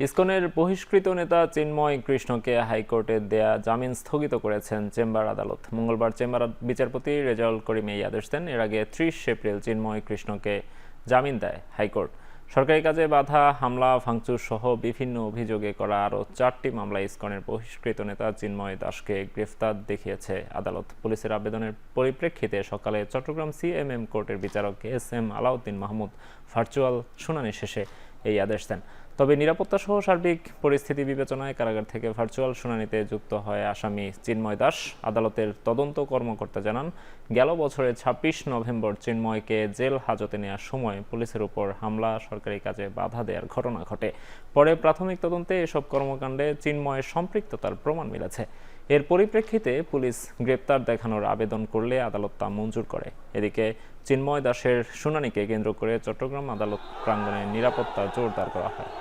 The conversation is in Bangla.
ইসকনের বহিষ্কৃত নেতা চিন্ময় কৃষ্ণকে হাইকোর্টে দেয়া জামিন স্থগিত করেছেন চেম্বার আদালত। মঙ্গলবার চেম্বার বিচারপতি রেজাউল করিম এই আদেশ দেন। এর আগে ৩০ এপ্রিল চিন্ময় কৃষ্ণকে জামিন দেয় হাইকোর্ট। সরকারি কাজে বাধা, হামলা, ভাঙচুর সহ বিভিন্ন অভিযোগে করা আরও ৪টি মামলায় ইসকনের বহিষ্কৃত নেতা চিন্ময় দাসকে গ্রেফতার দেখিয়েছে আদালত। পুলিশের আবেদনের পরিপ্রেক্ষিতে সকালে চট্টগ্রাম সিএমএম কোর্টের বিচারক এস.এম. আলাউদ্দিন মাহমুদ ভার্চুয়াল শুনানি শেষে এই আদেশ দেন। তবে নিরাপত্তা সহ সার্বিক পরিস্থিতি বিবেচনায় কারাগার থেকে ভার্চুয়াল শুনানিতে যুক্ত হয় আসামি চিন্ময় দাস। আদালতের তদন্ত কর্মকর্তা জানান, গেল বছরের ২৬ নভেম্বর চিন্ময়কে জেল হাজতে নেওয়ার সময় পুলিশের উপর হামলা, সরকারি কাজে বাধা দেওয়ার ঘটনা ঘটে। পরে প্রাথমিক তদন্তে এসব কর্মকাণ্ডে চিন্ময়ের সম্পৃক্ততার প্রমাণ মিলেছে। এর পরিপ্রেক্ষিতে পুলিশ গ্রেপ্তার দেখানোর আবেদন করলে আদালত তা মঞ্জুর করে। এদিকে চিন্ময় দাসের শুনানিকে কেন্দ্র করে চট্টগ্রাম আদালত প্রাঙ্গণে নিরাপত্তা জোরদার করা হয়।